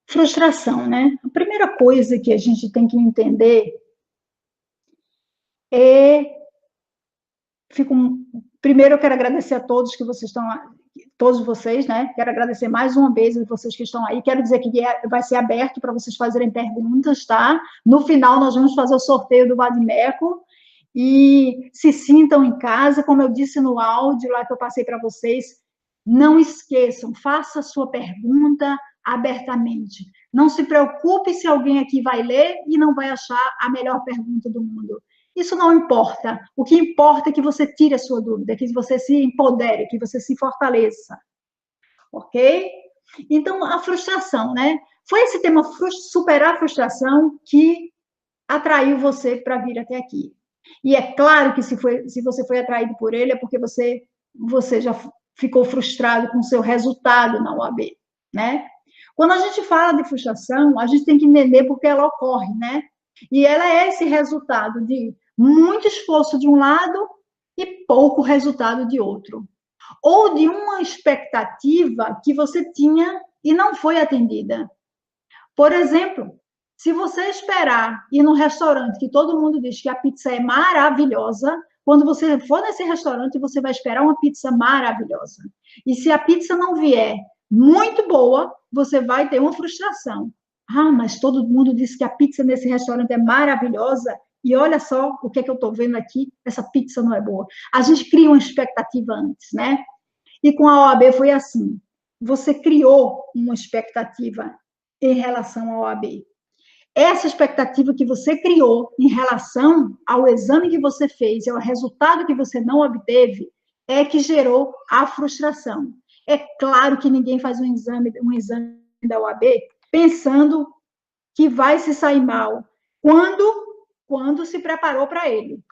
Frustração, né? A primeira coisa que a gente tem que entender é. Fico, primeiro, eu quero agradecer a todos que vocês estão, todos vocês, né? Quero agradecer mais uma vez a vocês que estão aí. Quero dizer que vai ser aberto para vocês fazerem perguntas, tá? No final, nós vamos fazer o sorteio do Vadimeco. E se sintam em casa, como eu disse no áudio lá que eu passei para vocês, não esqueçam, faça a sua pergunta abertamente. Não se preocupe se alguém aqui vai ler e não vai achar a melhor pergunta do mundo. Isso não importa. O que importa é que você tire a sua dúvida, que você se empodere, que você se fortaleça. Ok? Então, a frustração, né? Foi esse tema, superar a frustração, que atraiu você para vir até aqui. E é claro que se você foi atraído por ele, é porque você já ficou frustrado com o seu resultado na OAB, né? Quando a gente fala de frustração, a gente tem que entender por que ela ocorre, né? E ela é esse resultado de muito esforço de um lado e pouco resultado de outro. Ou de uma expectativa que você tinha e não foi atendida. Por exemplo, se você esperar ir num restaurante que todo mundo diz que a pizza é maravilhosa, quando você for nesse restaurante, você vai esperar uma pizza maravilhosa. E se a pizza não vier muito boa, você vai ter uma frustração. Ah, mas todo mundo disse que a pizza nesse restaurante é maravilhosa e olha só o que é que eu estou vendo aqui, essa pizza não é boa. A gente cria uma expectativa antes, né? E com a OAB foi assim. Você criou uma expectativa em relação à OAB. Essa expectativa que você criou em relação ao exame que você fez e ao resultado que você não obteve é que gerou a frustração. É claro que ninguém faz um exame da OAB pensando que vai se sair mal quando se preparou para ele.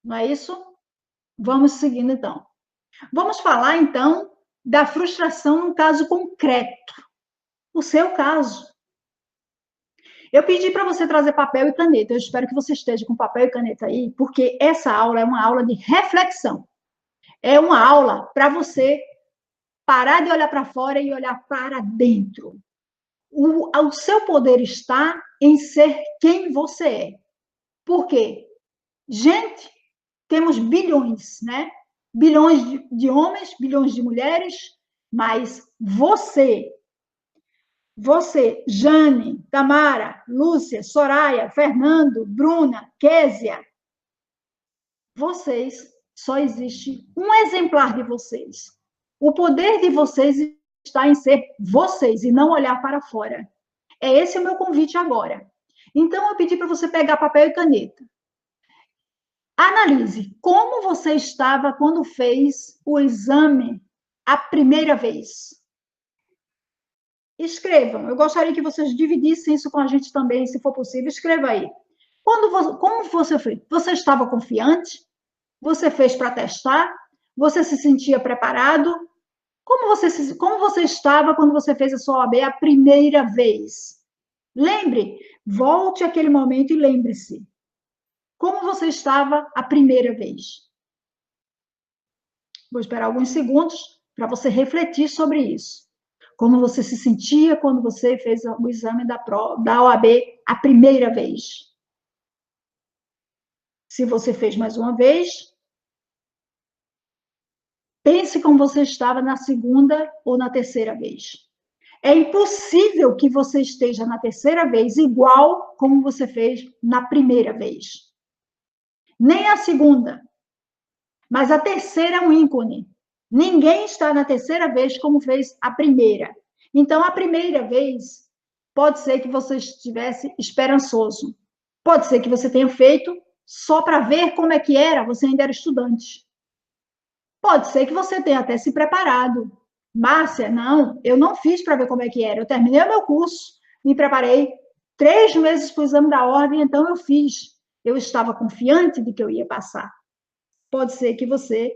Não é isso? Vamos seguindo, então. Vamos falar, então, da frustração num caso concreto. O seu caso. Eu pedi para você trazer papel e caneta. Eu espero que você esteja com papel e caneta aí, porque essa aula é uma aula de reflexão. É uma aula para você parar de olhar para fora e olhar para dentro. O seu poder está em ser quem você é. Por quê? Gente, temos bilhões, né? Bilhões de homens, bilhões de mulheres, mas você, Jane, Tamara, Lúcia, Soraya, Fernando, Bruna, Késia, vocês, só existe um exemplar de vocês. O poder de vocês está em ser vocês e não olhar para fora. É esse o meu convite agora. Então, eu pedi para você pegar papel e caneta. Analise como você estava quando fez o exame a primeira vez. Escrevam. Eu gostaria que vocês dividissem isso com a gente também, se for possível. Escreva aí. Como você fez? Você estava confiante? Você fez para testar? Você se sentia preparado? Como você estava quando você fez a sua OAB a primeira vez? Lembre, volte àquele momento e lembre-se. Como você estava a primeira vez? Vou esperar alguns segundos para você refletir sobre isso. Como você se sentia quando você fez o exame da OAB a primeira vez? Se você fez mais uma vez, pense como você estava na segunda ou na terceira vez. É impossível que você esteja na terceira vez igual como você fez na primeira vez. Nem a segunda. Mas a terceira é um ícone. Ninguém está na terceira vez como fez a primeira. Então, a primeira vez, pode ser que você estivesse esperançoso. Pode ser que você tenha feito só para ver como é que era, você ainda era estudante. Pode ser que você tenha até se preparado. Márcia, não, eu não fiz para ver como é que era. Eu terminei o meu curso, me preparei 3 meses para o exame da ordem, então eu fiz. Eu estava confiante de que eu ia passar. Pode ser que você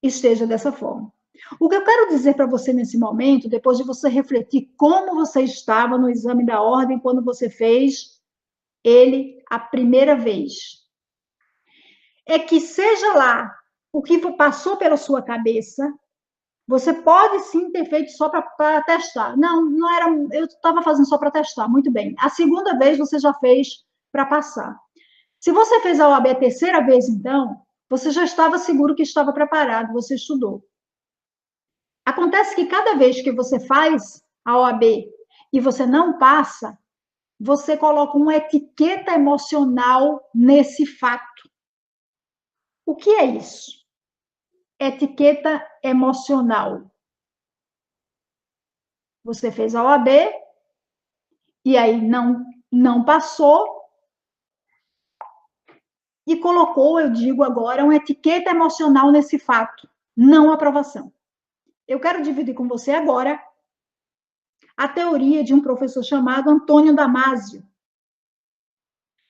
esteja dessa forma. O que eu quero dizer para você nesse momento, depois de você refletir como você estava no exame da ordem quando você fez ele a primeira vez, é que seja lá o que passou pela sua cabeça, Você pode sim ter feito só para testar. Não, não era. Eu estava fazendo só para testar. Muito bem. A segunda vez você já fez para passar. Se você fez a OAB a terceira vez, então, você já estava seguro que estava preparado, você estudou. Acontece que cada vez que você faz a OAB e você não passa, você coloca uma etiqueta emocional nesse fato. O que é isso? Etiqueta emocional. Você fez a OAB e aí não passou e colocou, eu digo agora, uma etiqueta emocional nesse fato, não aprovação. Eu quero dividir com você agora a teoria de um professor chamado Antônio Damasio.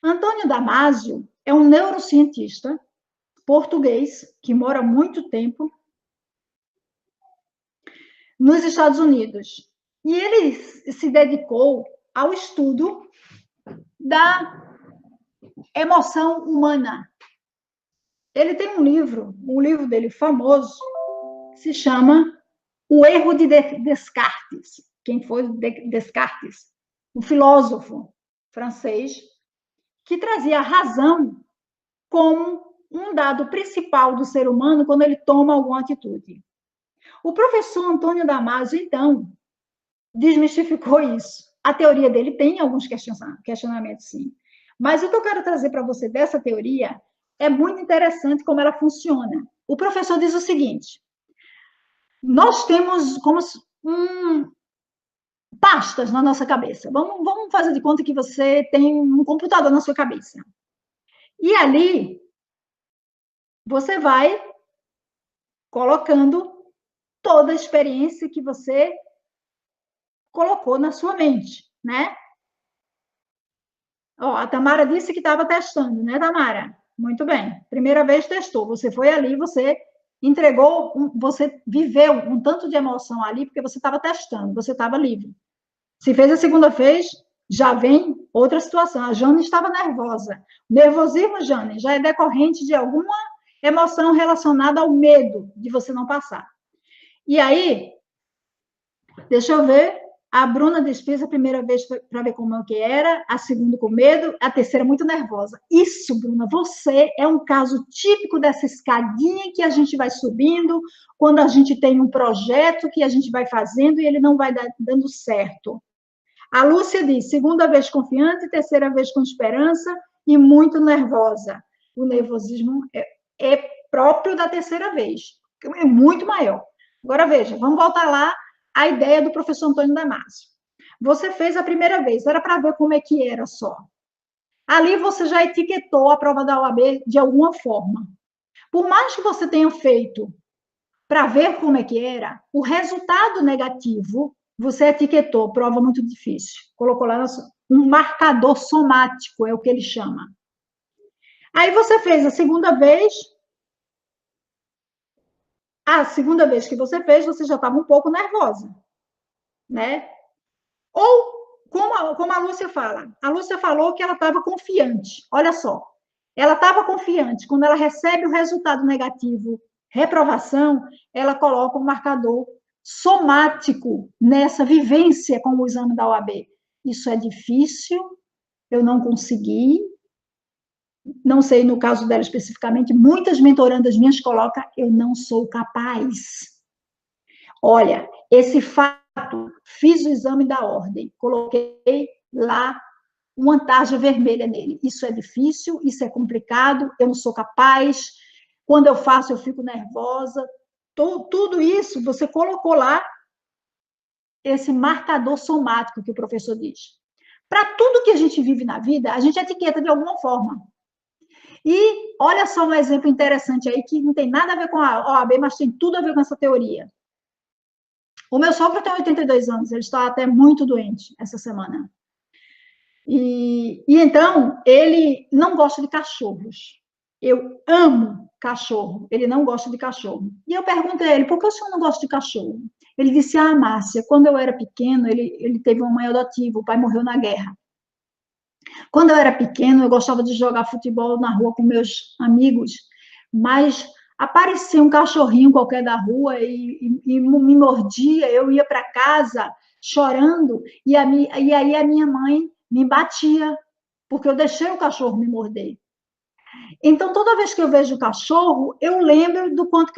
Antônio Damasio é um neurocientista português que mora há muito tempo nos Estados Unidos. E ele se dedicou ao estudo da emoção humana. Ele tem um livro dele famoso, que se chama O Erro de Descartes. Quem foi Descartes? Um filósofo francês que trazia a razão como um dado principal do ser humano quando ele toma alguma atitude. O professor Antônio Damasio, então, desmistificou isso. A teoria dele tem alguns questionamentos, sim. Mas o que eu quero trazer para você dessa teoria é muito interessante como ela funciona. O professor diz o seguinte: nós temos como pastas na nossa cabeça. Vamos fazer de conta que você tem um computador na sua cabeça. E ali você vai colocando toda a experiência que você colocou na sua mente, né? Ó, a Tamara disse que estava testando, né, Tamara? Muito bem. Primeira vez testou. Você foi ali, você entregou, você viveu um tanto de emoção ali, porque você estava testando, você estava livre. Se fez a segunda vez, já vem outra situação. A Jane estava nervosa. Nervosismo, Jane, já é decorrente de alguma emoção relacionada ao medo de você não passar. E aí, deixa eu ver. A Bruna despesa a primeira vez para ver como é que era, a segunda com medo, a terceira muito nervosa. Isso, Bruna, você é um caso típico dessa escadinha que a gente vai subindo quando a gente tem um projeto que a gente vai fazendo e ele não vai dando certo. A Lúcia diz, segunda vez confiante, terceira vez com esperança e muito nervosa. O nervosismo é próprio da terceira vez, é muito maior. Agora, veja, vamos voltar lá à ideia do professor Antônio Damasio. Você fez a primeira vez, era para ver como é que era só. Ali você já etiquetou a prova da OAB de alguma forma. Por mais que você tenha feito para ver como é que era, o resultado negativo você etiquetou, prova muito difícil. Colocou lá um marcador somático, é o que ele chama. Aí você fez a segunda vez. A segunda vez que você fez, você já estava um pouco nervosa, né? Ou, como a Lúcia fala, a Lúcia falou que ela estava confiante. Olha só, ela estava confiante. Quando ela recebe o resultado negativo, reprovação, ela coloca um marcador somático nessa vivência com o exame da OAB. Isso é difícil, eu não consegui, não sei no caso dela especificamente, muitas mentorandas minhas colocam, eu não sou capaz. Olha, esse fato, fiz o exame da ordem, coloquei lá uma tarja vermelha nele. Isso é difícil, isso é complicado, eu não sou capaz, quando eu faço eu fico nervosa. Tudo isso você colocou lá esse marcador somático que o professor diz. Para tudo que a gente vive na vida, a gente etiqueta de alguma forma. E olha só um exemplo interessante aí, que não tem nada a ver com a OAB, mas tem tudo a ver com essa teoria. O meu sogro tem 82 anos, ele está até muito doente essa semana. E então, ele não gosta de cachorros. Eu amo cachorro, ele não gosta de cachorro. E eu perguntei a ele, por que o senhor não gosta de cachorro? Ele disse, Márcia, quando eu era pequeno, ele teve uma mãe adotiva, o pai morreu na guerra. Quando eu era pequeno, eu gostava de jogar futebol na rua com meus amigos, mas Aparecia um cachorrinho qualquer da rua e me mordia, eu ia para casa chorando, e aí a minha mãe me batia, porque eu deixei o cachorro me morder. Então, toda vez que eu vejo o cachorro, eu lembro do quanto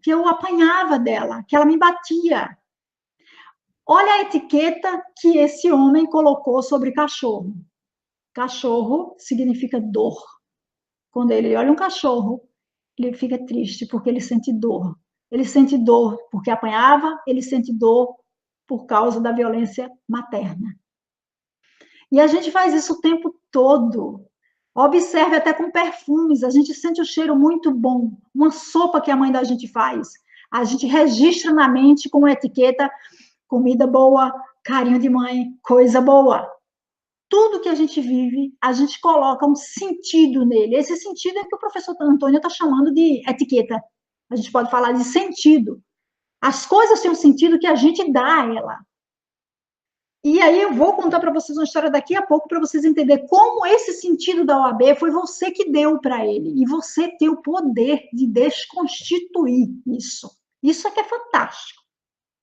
que eu apanhava dela, que ela me batia. Olha a etiqueta que esse homem colocou sobre cachorro. Cachorro significa dor. Quando ele olha um cachorro, ele fica triste porque ele sente dor. Ele sente dor porque apanhava, ele sente dor por causa da violência materna. E a gente faz isso o tempo todo. Observe até com perfumes, a gente sente o cheiro muito bom. Uma sopa que a mãe da gente faz, a gente registra na mente com a etiqueta comida boa, carinho de mãe, coisa boa. Tudo que a gente vive, a gente coloca um sentido nele. Esse sentido é que o professor Antônio está chamando de etiqueta. A gente pode falar de sentido. As coisas têm um sentido que a gente dá a ela. E aí eu vou contar para vocês uma história daqui a pouco para vocês entenderem como esse sentido da OAB foi você que deu para ele. E você tem o poder de desconstituir isso. Isso é que é fantástico.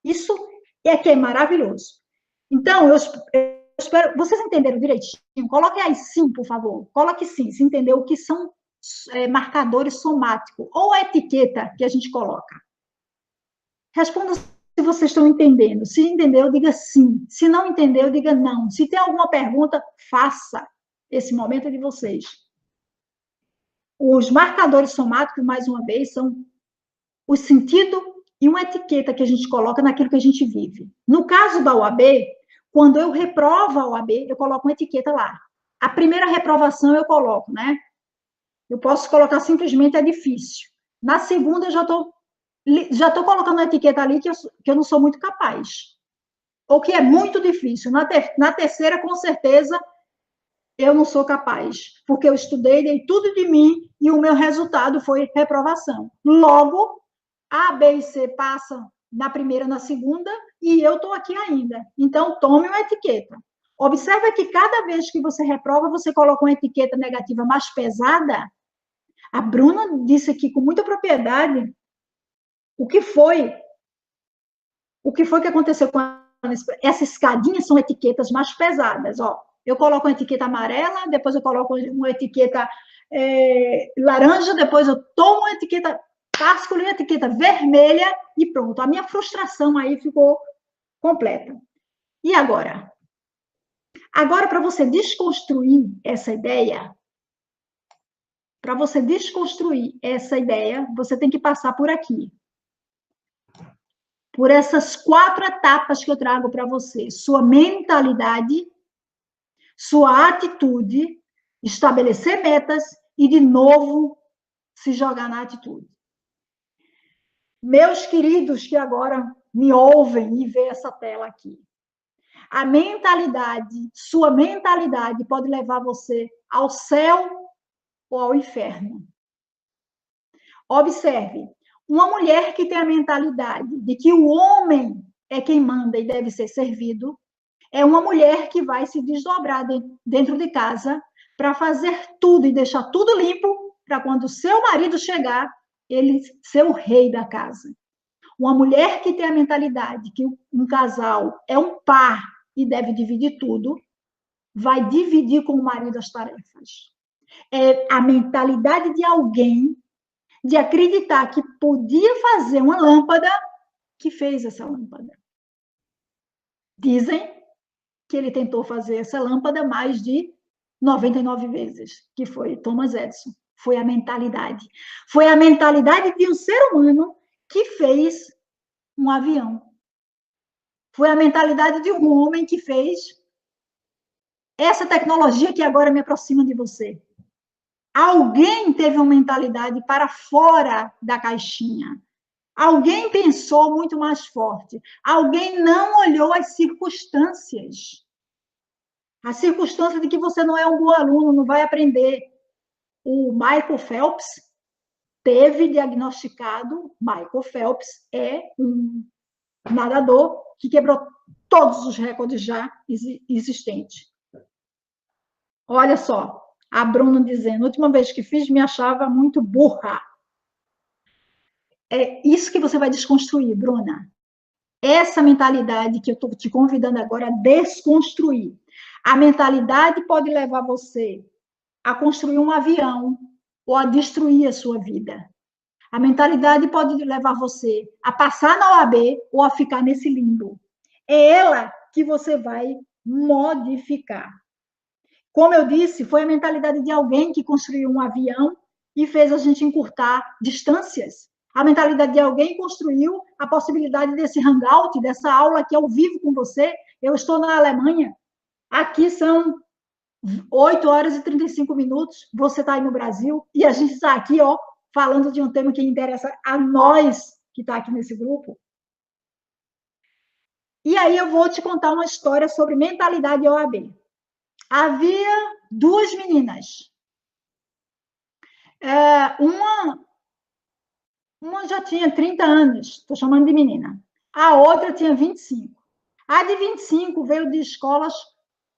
Isso é que é maravilhoso. Então, eu espero... Vocês entenderam direitinho? Coloquem aí sim, por favor. Coloque sim, se entendeu o que são marcadores somáticos ou a etiqueta que a gente coloca. Responda se vocês estão entendendo. Se entendeu, diga sim. Se não entendeu, diga não. Se tem alguma pergunta, faça. Esse momento é de vocês. Os marcadores somáticos, mais uma vez, são o sentido e uma etiqueta que a gente coloca naquilo que a gente vive. No caso da OAB, quando eu reprovo a OAB, eu coloco uma etiqueta lá. A primeira reprovação eu coloco, né? Eu posso colocar simplesmente é difícil. Na segunda, eu já estou colocando uma etiqueta ali que eu não sou muito capaz. Ou que é muito difícil. Na terceira, com certeza, eu não sou capaz. Porque eu estudei, dei tudo de mim e o meu resultado foi reprovação. Logo, A, B e C passam na primeira, na segunda, e eu estou aqui ainda. Então, tome uma etiqueta. Observe que cada vez que você reprova, você coloca uma etiqueta negativa mais pesada. A Bruna disse aqui com muita propriedade o que foi que aconteceu com essa escadinha, são etiquetas mais pesadas. Ó, eu coloco uma etiqueta amarela, depois eu coloco uma etiqueta laranja, depois eu tomo uma etiqueta casco, uma etiqueta vermelha e pronto. A minha frustração aí ficou completa. E agora? Agora, para você desconstruir essa ideia, você tem que passar por aqui. Por essas 4 etapas que eu trago para você. Sua mentalidade, sua atitude, estabelecer metas e, de novo, se jogar na atitude. Meus queridos que agora me ouvem e veem essa tela aqui. A mentalidade, sua mentalidade pode levar você ao céu ou ao inferno. Observe, uma mulher que tem a mentalidade de que o homem é quem manda e deve ser servido, é uma mulher que vai se desdobrar dentro de casa para fazer tudo e deixar tudo limpo para quando o seu marido chegar, ele ser o rei da casa. Uma mulher que tem a mentalidade que um casal é um par e deve dividir tudo, vai dividir com o marido as tarefas. É a mentalidade de alguém de acreditar que podia fazer uma lâmpada que fez essa lâmpada. Dizem que ele tentou fazer essa lâmpada mais de 99 vezes, que foi Thomas Edison. Foi a mentalidade. Foi a mentalidade de um ser humano que fez um avião. Foi a mentalidade de um homem que fez essa tecnologia que agora me aproxima de você. Alguém teve uma mentalidade para fora da caixinha. Alguém pensou muito mais forte. Alguém não olhou as circunstâncias. A circunstância de que você não é um bom aluno, não vai aprender. O Michael Phelps teve diagnosticado, Michael Phelps é um nadador que quebrou todos os recordes já existentes. Olha só, a Bruna dizendo, a última vez que fiz me achava muito burra. É isso que você vai desconstruir, Bruna. Essa mentalidade que eu estou te convidando agora a desconstruir. A mentalidade pode levar você a construir um avião ou a destruir a sua vida. A mentalidade pode levar você a passar na OAB ou a ficar nesse limbo. É ela que você vai modificar. Como eu disse, foi a mentalidade de alguém que construiu um avião e fez a gente encurtar distâncias. A mentalidade de alguém construiu a possibilidade desse hangout, dessa aula que eu vivo com você. Eu estou na Alemanha. Aqui são 8 horas e 35 minutos. Você está aí no Brasil. E a gente está aqui, ó, falando de um tema que interessa a nós que está aqui nesse grupo. E aí eu vou te contar uma história sobre mentalidade OAB. Havia duas meninas. Uma já tinha 30 anos, estou chamando de menina. A outra tinha 25. A de 25 veio de escolas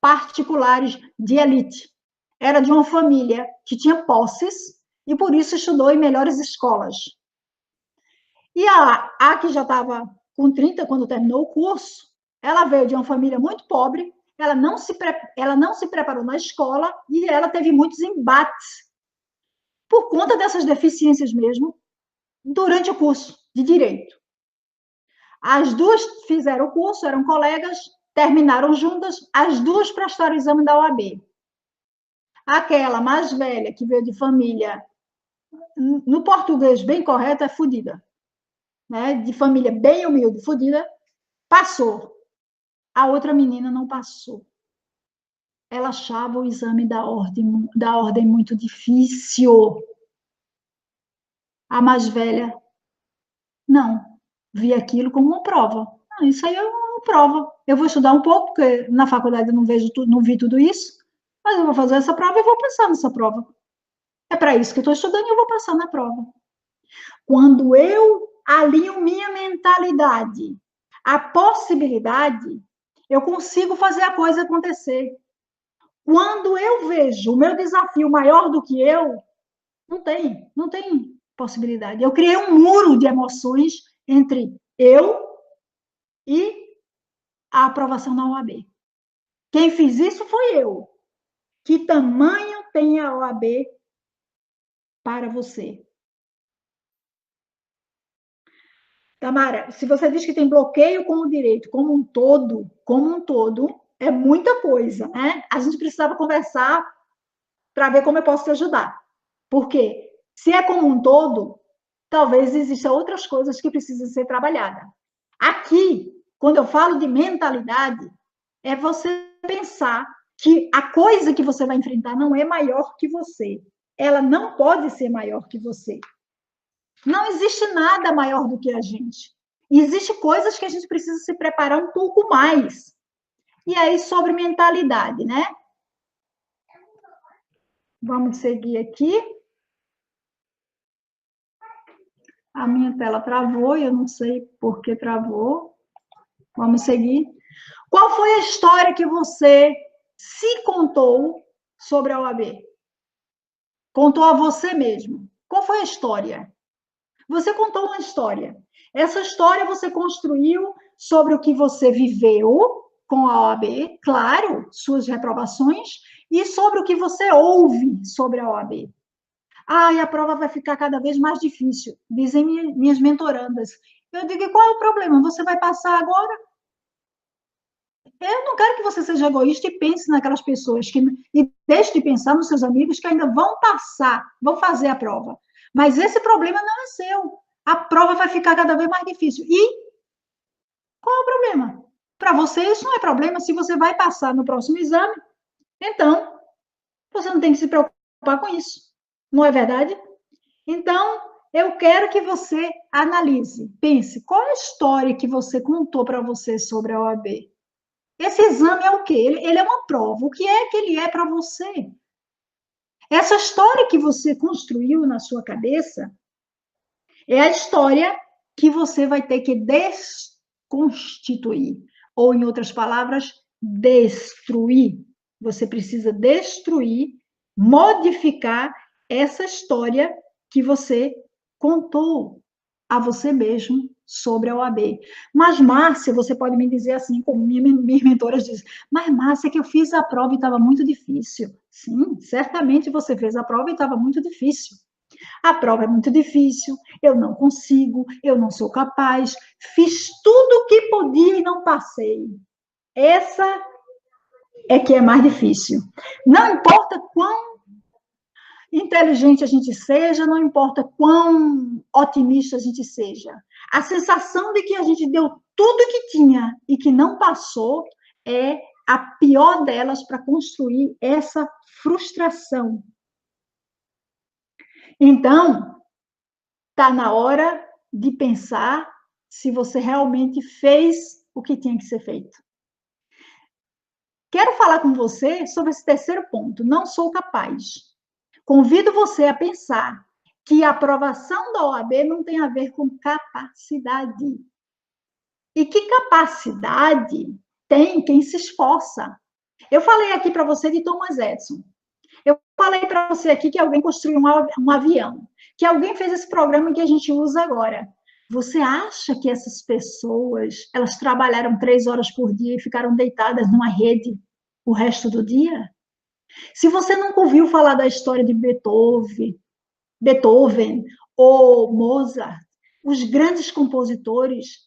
particulares de elite. Era de uma família que tinha posses e por isso estudou em melhores escolas. E a que já estava com 30 quando terminou o curso, ela veio de uma família muito pobre, ela não se preparou na escola e ela teve muitos embates por conta dessas deficiências mesmo, durante o curso de Direito. As duas fizeram o curso, eram colegas, terminaram juntas, as duas prestaram o exame da OAB. Aquela mais velha, que veio de família, no português bem correto, é fodida. Né? De família bem humilde, fodida, passou. A outra menina não passou. Ela achava o exame da ordem muito difícil. A mais velha, não, via aquilo como uma prova. Ah, isso aí é uma prova. Eu vou estudar um pouco, porque na faculdade eu não vi tudo isso, mas eu vou fazer essa prova e vou passar nessa prova. É para isso que eu estou estudando e eu vou passar na prova. Quando eu alinho minha mentalidade à possibilidade, eu consigo fazer a coisa acontecer. Quando eu vejo o meu desafio maior do que eu, não tem possibilidade. Eu criei um muro de emoções entre eu e a aprovação da OAB. Quem fez isso foi eu. Que tamanho tem a OAB para você? Tamara, se você diz que tem bloqueio com o direito como um todo, é muita coisa, né? A gente precisava conversar para ver como eu posso te ajudar. Porque se é como um todo, talvez existam outras coisas que precisam ser trabalhadas. Aqui, quando eu falo de mentalidade, é você pensar que a coisa que você vai enfrentar não é maior que você. Ela não pode ser maior que você. Não existe nada maior do que a gente. Existem coisas que a gente precisa se preparar um pouco mais. E aí, sobre mentalidade, né? Vamos seguir aqui. A minha tela travou, eu não sei por que travou. Vamos seguir. Qual foi a história que você se contou sobre a OAB? Contou a você mesmo. Qual foi a história? Você contou uma história. Essa história você construiu sobre o que você viveu com a OAB, claro, suas reprovações, e sobre o que você ouve sobre a OAB. Ah, e a prova vai ficar cada vez mais difícil, dizem minhas mentorandas. Eu digo, qual é o problema? Você vai passar agora? Eu não quero que você seja egoísta e pense naquelas pessoas e deixe de pensar nos seus amigos que ainda vão passar, vão fazer a prova. Mas esse problema não é seu. A prova vai ficar cada vez mais difícil. E qual é o problema? Para você, isso não é problema. Se você vai passar no próximo exame, então você não tem que se preocupar com isso. Não é verdade? Então, eu quero que você analise, pense, qual é a história que você contou para você sobre a OAB? Esse exame é o quê? Ele é uma prova. O que é que ele é para você? Essa história que você construiu na sua cabeça é a história que você vai ter que desconstituir. Ou, em outras palavras, destruir. Você precisa destruir, modificar essa história que você contou a você mesmo sobre a OAB. Mas, Márcia, você pode me dizer assim, como minhas mentoras dizem, mas, Márcia, que eu fiz a prova e estava muito difícil. Sim, certamente você fez a prova e estava muito difícil. A prova é muito difícil, eu não consigo, eu não sou capaz, fiz tudo o que podia e não passei. Essa é que é mais difícil. Não importa quão inteligente a gente seja, não importa quão otimista a gente seja. A sensação de que a gente deu tudo que tinha e que não passou é a pior delas para construir essa frustração. Então, está na hora de pensar se você realmente fez o que tinha que ser feito. Quero falar com você sobre esse terceiro ponto. Não sou capaz. Convido você a pensar que a aprovação da OAB não tem a ver com capacidade. E que capacidade tem quem se esforça. Eu falei aqui para você de Thomas Edison. Eu falei para você aqui que alguém construiu um avião, que alguém fez esse programa que a gente usa agora. Você acha que essas pessoas, elas trabalharam 3 horas por dia e ficaram deitadas numa rede o resto do dia? Se você nunca ouviu falar da história de Beethoven ou Mozart, os grandes compositores,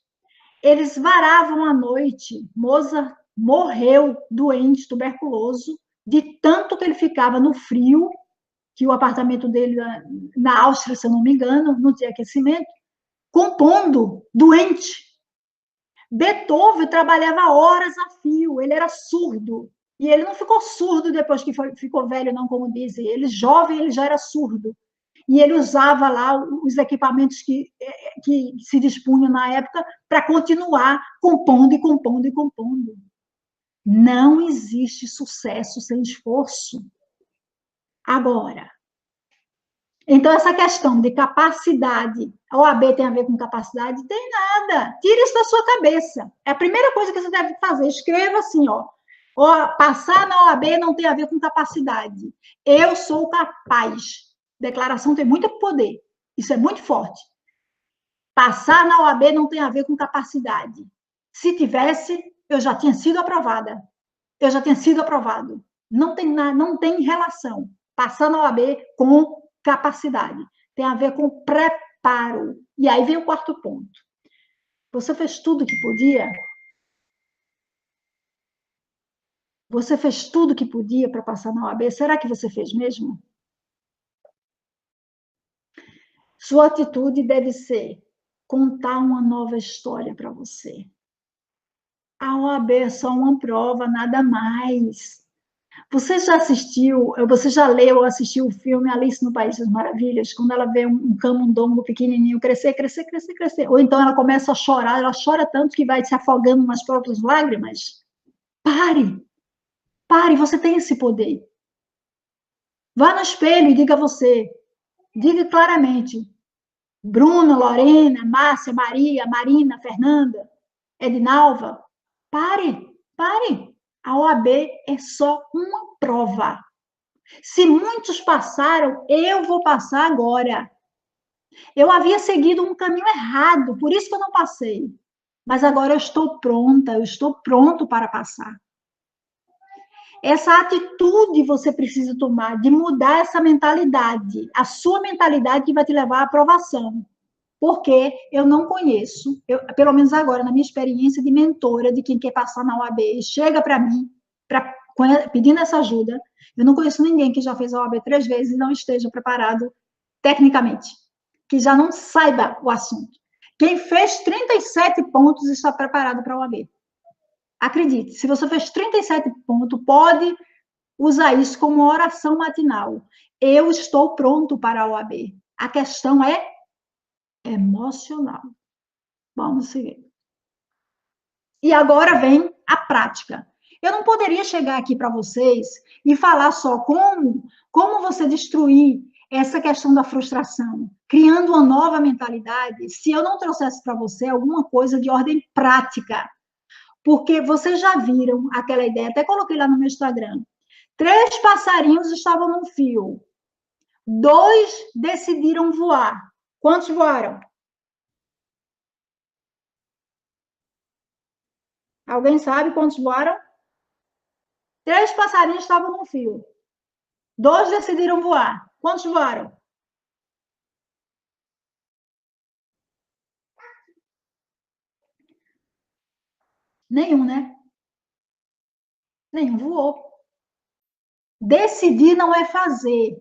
eles varavam à noite. Mozart morreu doente, tuberculoso, de tanto que ele ficava no frio, que o apartamento dele na Áustria, se eu não me engano, não tinha aquecimento, compondo, doente. Beethoven trabalhava horas a fio, ele era surdo. E ele não ficou surdo depois que ficou velho, não, como dizem. Ele, jovem, ele já era surdo. E ele usava lá os equipamentos que se dispunham na época para continuar compondo e compondo e compondo. Não existe sucesso sem esforço. Agora, então essa questão de capacidade, a OAB tem a ver com capacidade? Tem nada. Tira isso da sua cabeça. É a primeira coisa que você deve fazer. Escreva assim, ó. Passar na OAB não tem a ver com capacidade. Eu sou capaz. Declaração tem muito poder. Isso é muito forte. Passar na OAB não tem a ver com capacidade. Se tivesse, eu já tinha sido aprovada. Eu já tinha sido aprovado. Não tem relação. Passar na OAB com capacidade. Tem a ver com preparo. E aí vem o quarto ponto. Você fez tudo o que podia? Você fez tudo o que podia para passar na OAB? Será que você fez mesmo? Sua atitude deve ser contar uma nova história para você. A OAB é só uma prova, nada mais. Você já assistiu, você já leu ou assistiu o filme Alice no País das Maravilhas, quando ela vê um camundongo pequenininho crescer, crescer, crescer, crescer, ou então ela começa a chorar, ela chora tanto que vai se afogando nas próprias lágrimas? Pare, pare, você tem esse poder. Vá no espelho e diga a você, diga claramente, Bruna, Lorena, Márcia, Maria, Marina, Fernanda, Edinalva, pare, pare. A OAB é só uma prova. Se muitos passaram, eu vou passar agora. Eu havia seguido um caminho errado, por isso que eu não passei. Mas agora eu estou pronta, eu estou pronto para passar. Essa atitude você precisa tomar, de mudar essa mentalidade. A sua mentalidade que vai te levar à aprovação. Porque eu não conheço, pelo menos agora, na minha experiência de mentora, de quem quer passar na OAB, chega para mim, pedindo essa ajuda, eu não conheço ninguém que já fez a OAB 3 vezes e não esteja preparado tecnicamente, que já não saiba o assunto. Quem fez 37 pontos está preparado para a OAB. Acredite, se você fez 37 pontos, pode usar isso como uma oração matinal. Eu estou pronto para a OAB. A questão é emocional. Vamos seguir. E agora vem a prática. Eu não poderia chegar aqui para vocês e falar só como você destruir essa questão da frustração, criando uma nova mentalidade, se eu não trouxesse para você alguma coisa de ordem prática. Porque vocês já viram aquela ideia, até coloquei lá no meu Instagram. 3 passarinhos estavam num fio. 2 decidiram voar. Quantos voaram? Alguém sabe quantos voaram? 3 passarinhos estavam no fio. 2 decidiram voar. Quantos voaram? Nenhum, né? Nenhum voou. Decidir não é fazer.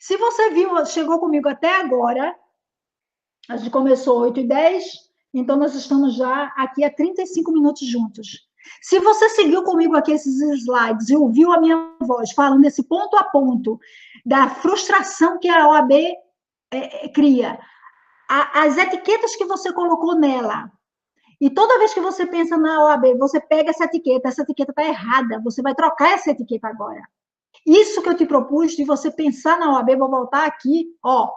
Se você viu, chegou comigo até agora, a gente começou 8h10, então nós estamos já aqui há 35 minutos juntos. Se você seguiu comigo aqui esses slides e ouviu a minha voz falando esse ponto a ponto da frustração que a OAB cria, as etiquetas que você colocou nela, e toda vez que você pensa na OAB, você pega essa etiqueta está errada, você vai trocar essa etiqueta agora. Isso que eu te propus de você pensar na OAB, vou voltar aqui, ó.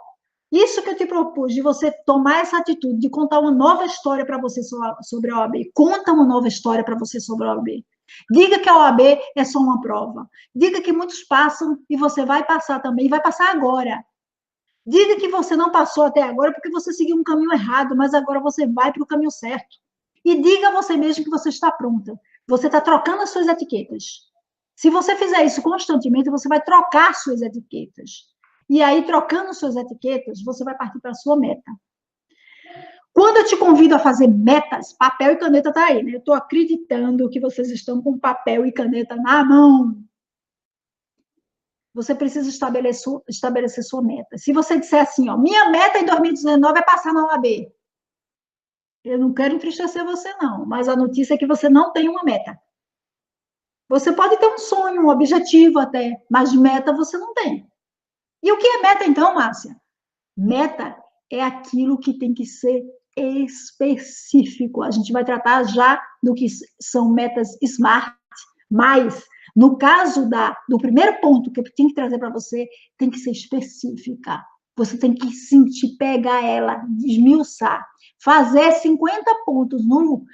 Isso que eu te propus de você tomar essa atitude, de contar uma nova história para você sobre a OAB. Conta uma nova história para você sobre a OAB. Diga que a OAB é só uma prova. Diga que muitos passam e você vai passar também, e vai passar agora. Diga que você não passou até agora porque você seguiu um caminho errado, mas agora você vai para o caminho certo. E diga a você mesmo que você está pronta. Você está trocando as suas etiquetas. Se você fizer isso constantemente, você vai trocar suas etiquetas. E aí, trocando suas etiquetas, você vai partir para a sua meta. Quando eu te convido a fazer metas, papel e caneta está aí, né? Eu estou acreditando que vocês estão com papel e caneta na mão. Você precisa estabelecer sua meta. Se você disser assim, ó, minha meta em 2019 é passar na OAB. Eu não quero entristecer você, não, mas a notícia é que você não tem uma meta. Você pode ter um sonho, um objetivo até, mas de meta você não tem. E o que é meta, então, Márcia? Meta é aquilo que tem que ser específico. A gente vai tratar já do que são metas SMART, mas no caso do primeiro ponto que eu tenho que trazer para você, tem que ser específica. Você tem que sentir, pegar ela, desmiuçar. Fazer 50 pontos no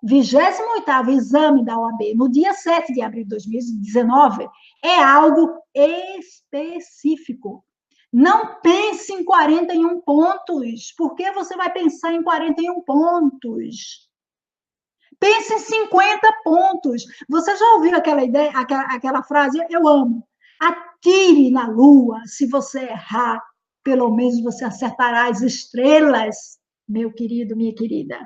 28º exame da OAB, no dia 7 de abril de 2019, é algo específico. Não pense em 41 pontos. Por que você vai pensar em 41 pontos? Pense em 50 pontos. Você já ouviu aquela ideia, aquela frase? Eu amo. Atire na lua. Se você errar, pelo menos você acertará as estrelas, meu querido, minha querida.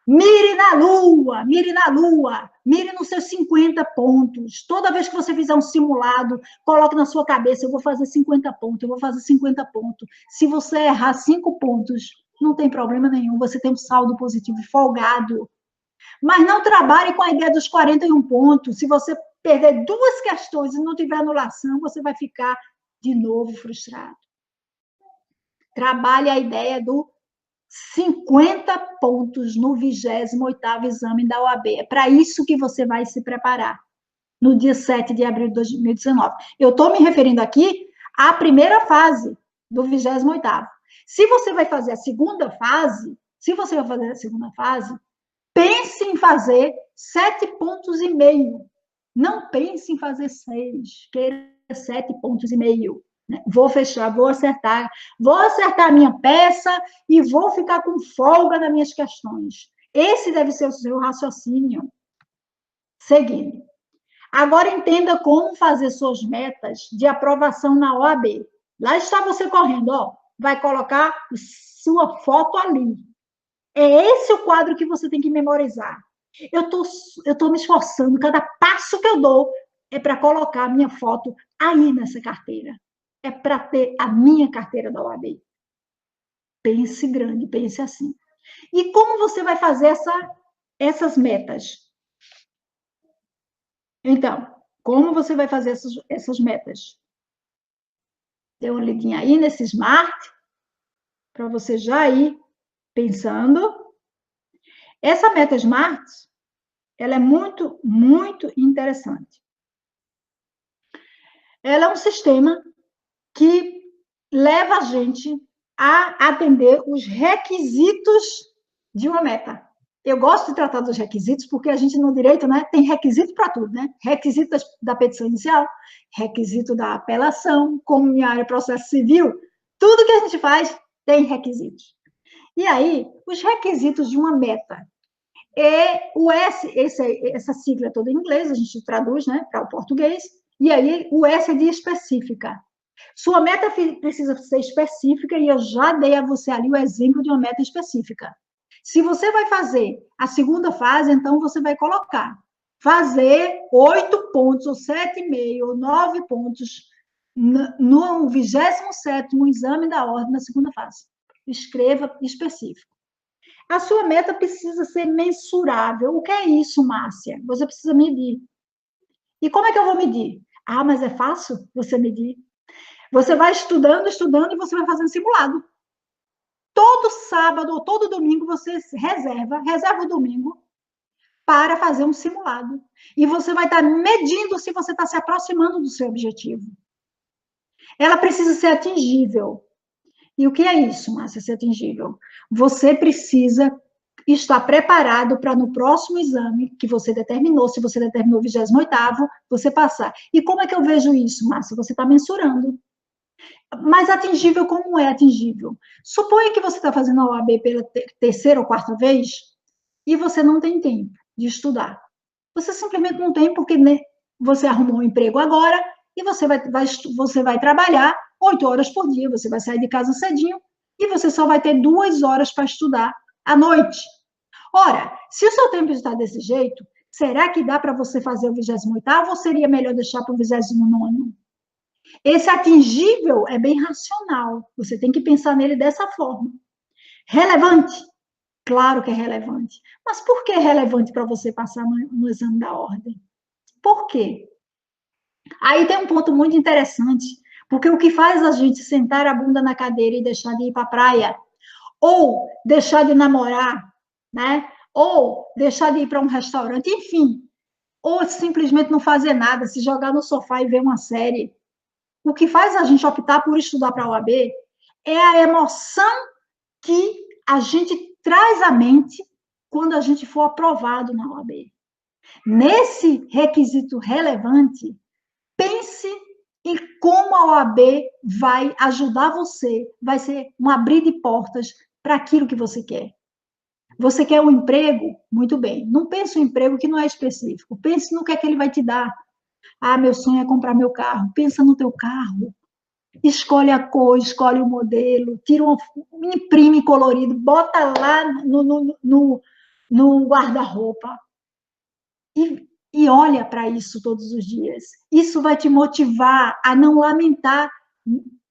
Mire na lua, mire na lua, mire nos seus 50 pontos. Toda vez que você fizer um simulado, coloque na sua cabeça, eu vou fazer 50 pontos, eu vou fazer 50 pontos. Se você errar 5 pontos, não tem problema nenhum, você tem um saldo positivo folgado. Mas não trabalhe com a ideia dos 41 pontos. Se você perder 2 questões e não tiver anulação, você vai ficar de novo frustrado. Trabalhe a ideia do 50 pontos no 28º exame da OAB. É para isso que você vai se preparar no dia 7 de abril de 2019. Eu estou me referindo aqui à primeira fase do 28º. Se você vai fazer a segunda fase, pense em fazer 7,5 pontos. Não pense em fazer 6, queira 7,5 pontos. Vou fechar, vou acertar a minha peça e vou ficar com folga nas minhas questões. Esse deve ser o seu raciocínio. Seguindo. Agora entenda como fazer suas metas de aprovação na OAB. Lá está você correndo, ó. Vai colocar sua foto ali. É esse o quadro que você tem que memorizar. Eu tô me esforçando, cada passo que eu dou é para colocar a minha foto aí nessa carteira. É para ter a minha carteira da OAB. Pense grande, pense assim. E como você vai fazer essas metas? Então, como você vai fazer essas metas? Dê uma lidinha aí nesse Smart, para você já ir pensando. Essa meta Smart, ela é muito, muito interessante. Ela é um sistema que leva a gente a atender os requisitos de uma meta. Eu gosto de tratar dos requisitos porque a gente no direito, né, tem requisito para tudo, né? Requisito da petição inicial, requisito da apelação, como minha área é processo civil, tudo que a gente faz tem requisitos. E aí, os requisitos de uma meta, E o S, essa sigla é toda em inglês, a gente traduz, né, para o português, e aí o S é de específica. Sua meta precisa ser específica, e eu já dei a você ali o exemplo de uma meta específica. Se você vai fazer a segunda fase, então você vai colocar fazer 8 pontos, ou 7,5, ou 9 pontos no 27º exame da ordem na segunda fase. Escreva específico. A sua meta precisa ser mensurável. O que é isso, Márcia? Você precisa medir. E como é que eu vou medir? Ah, mas é fácil você medir. Você vai estudando, estudando, e você vai fazendo simulado. Todo sábado ou todo domingo você reserva o domingo para fazer um simulado. E você vai estar medindo se você está se aproximando do seu objetivo. Ela precisa ser atingível. E o que é isso, Márcia, ser atingível? Você precisa estar preparado para no próximo exame que você determinou, se você determinou o 28º, você passar. E como é que eu vejo isso, Márcia? Você está mensurando. Mas atingível, como é atingível? Suponha que você está fazendo a OAB pela terceira ou quarta vez e você não tem tempo de estudar. Você simplesmente não tem, porque né, você arrumou um emprego agora e você vai trabalhar 8 horas por dia, você vai sair de casa cedinho e você só vai ter 2 horas para estudar à noite. Ora, se o seu tempo está desse jeito, será que dá para você fazer o 28º ou seria melhor deixar para o 29º? Esse atingível é bem racional, você tem que pensar nele dessa forma. Relevante? Claro que é relevante. Mas por que é relevante para você passar no exame da ordem? Por quê? Aí tem um ponto muito interessante, porque o que faz a gente sentar a bunda na cadeira e deixar de ir para a praia, ou deixar de namorar, né? Ou deixar de ir para um restaurante, enfim, ou simplesmente não fazer nada, se jogar no sofá e ver uma série. O que faz a gente optar por estudar para a OAB é a emoção que a gente traz à mente quando a gente for aprovado na OAB. Nesse requisito relevante, pense em como a OAB vai ajudar você, vai ser um abrir de portas para aquilo que você quer. Você quer um emprego? Muito bem. Não pense um emprego que não é específico. Pense no que é que ele vai te dar. Ah, meu sonho é comprar meu carro. Pensa no teu carro. Escolhe a cor, escolhe o modelo, imprime colorido, bota lá no guarda-roupa e olha para isso todos os dias. Isso vai te motivar a não lamentar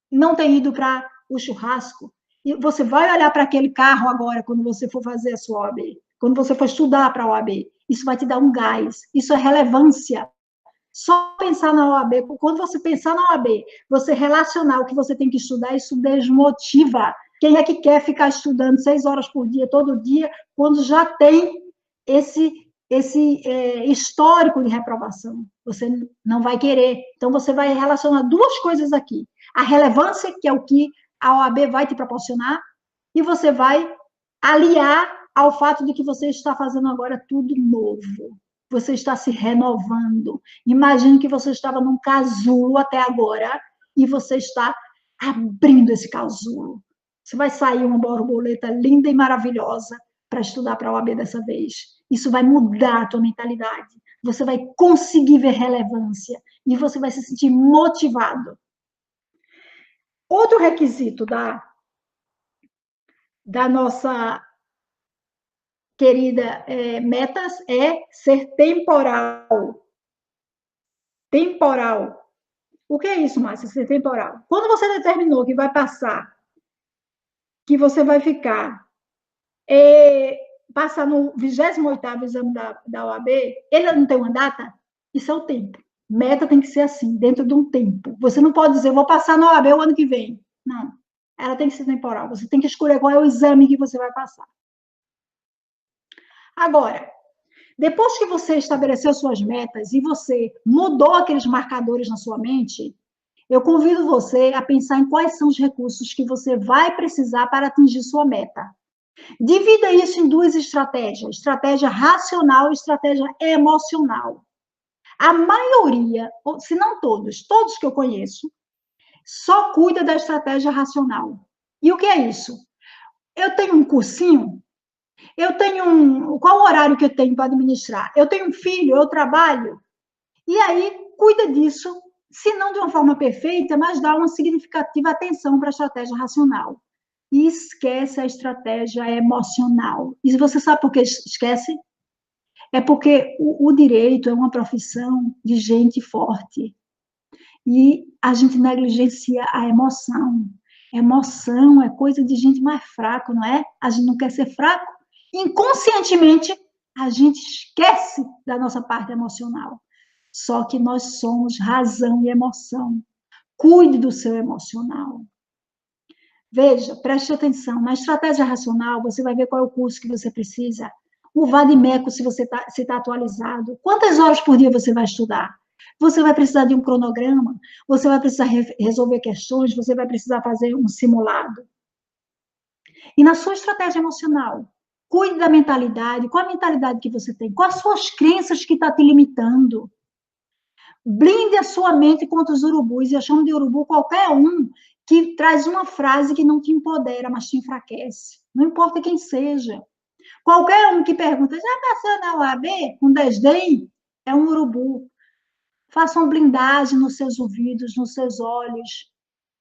não ter ido para o churrasco. E você vai olhar para aquele carro agora, quando você for fazer a sua OAB, quando você for estudar para a OAB. Isso vai te dar um gás, isso é relevância. Só pensar na OAB, quando você pensar na OAB, você relacionar o que você tem que estudar, isso desmotiva. Quem é que quer ficar estudando 6 horas por dia, todo dia, quando já tem esse histórico de reprovação? Você não vai querer. Então, você vai relacionar duas coisas aqui. A relevância, que é o que a OAB vai te proporcionar, e você vai aliar ao fato de que você está fazendo agora tudo novo. Você está se renovando. Imagine que você estava num casulo até agora e você está abrindo esse casulo. Você vai sair uma borboleta linda e maravilhosa para estudar para a OAB dessa vez. Isso vai mudar a tua mentalidade. Você vai conseguir ver relevância e você vai se sentir motivado. Outro requisito da nossa querida metas é ser temporal. Temporal. O que é isso, Márcia, ser temporal? Quando você determinou que vai passar, que você vai ficar, passar no 28º exame da OAB, ele não tem uma data? Isso é o tempo. Meta tem que ser assim, dentro de um tempo. Você não pode dizer, vou passar na OAB o ano que vem. Não. Ela tem que ser temporal. Você tem que escolher qual é o exame que você vai passar. Agora, depois que você estabeleceu suas metas e você mudou aqueles marcadores na sua mente, eu convido você a pensar em quais são os recursos que você vai precisar para atingir sua meta. Divida isso em duas estratégias: estratégia racional e estratégia emocional. A maioria, se não todos que eu conheço, só cuida da estratégia racional. E o que é isso? Eu tenho um cursinho Eu tenho qual o horário que eu tenho para administrar? Eu tenho um filho, eu trabalho, e aí cuida disso, se não de uma forma perfeita, mas dá uma significativa atenção para a estratégia racional. E esquece a estratégia emocional. E você sabe por que esquece? É porque o direito é uma profissão de gente forte. E a gente negligencia a emoção. Emoção é coisa de gente mais fraca, não é? A gente não quer ser fraco. Inconscientemente, a gente esquece da nossa parte emocional. Só que nós somos razão e emoção. Cuide do seu emocional. Veja, preste atenção. Na estratégia racional, você vai ver qual é o curso que você precisa. O Vadimeco, se você tá atualizado. Quantas horas por dia você vai estudar? Você vai precisar de um cronograma, você vai precisar resolver questões, você vai precisar fazer um simulado. E na sua estratégia emocional, cuide da mentalidade. Qual a mentalidade que você tem? Quais as suas crenças que estão te limitando? Blinde a sua mente contra os urubus. E eu chamo de urubu qualquer um que traz uma frase que não te empodera, mas te enfraquece. Não importa quem seja. Qualquer um que pergunta, já passou na UAB com desdém? É um urubu. Faça uma blindagem nos seus ouvidos, nos seus olhos.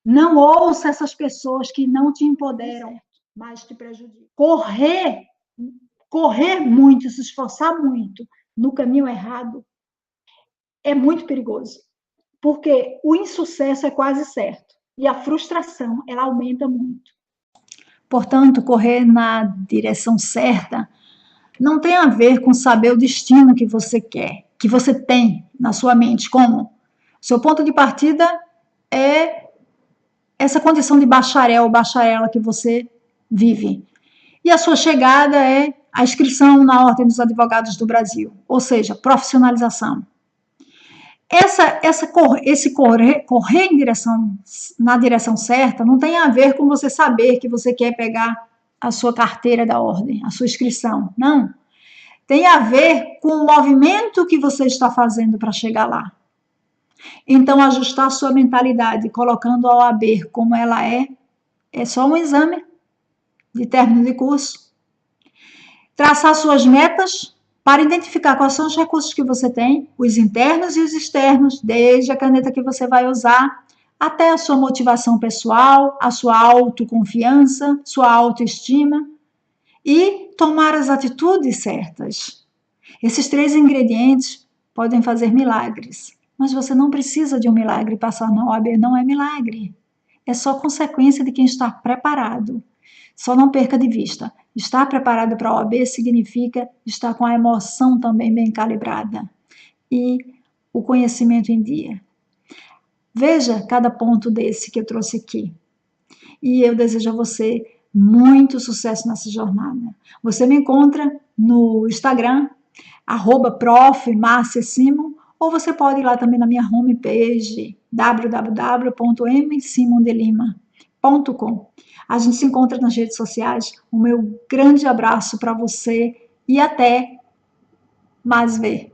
Não ouça essas pessoas que não te empoderam, mas te prejudicam. Correr muito, se esforçar muito no caminho errado é muito perigoso, porque o insucesso é quase certo e a frustração, ela aumenta muito. Portanto, correr na direção certa não tem a ver com saber o destino que você quer, que você tem na sua mente, como seu ponto de partida é essa condição de bacharel ou bacharela que você vive. E a sua chegada é a inscrição na Ordem dos Advogados do Brasil, ou seja, profissionalização. Esse correr na direção certa não tem a ver com você saber que você quer pegar a sua carteira da ordem, a sua inscrição. Não. Tem a ver com o movimento que você está fazendo para chegar lá. Então, ajustar a sua mentalidade, colocando a OAB como ela é só um exame de término de curso. Traçar suas metas para identificar quais são os recursos que você tem, os internos e os externos, desde a caneta que você vai usar, até a sua motivação pessoal, a sua autoconfiança, sua autoestima, e tomar as atitudes certas. Esses 3 ingredientes podem fazer milagres, mas você não precisa de um milagre. Passar na OAB não é milagre, é só consequência de quem está preparado. Só não perca de vista, estar preparado para a OAB significa estar com a emoção também bem calibrada e o conhecimento em dia. Veja cada ponto desse que eu trouxe aqui. E eu desejo a você muito sucesso nessa jornada. Você me encontra no Instagram, @prof.marciasimon, ou você pode ir lá também na minha homepage, www.msimondelima.com. A gente se encontra nas redes sociais. O meu grande abraço para você e até mais ver.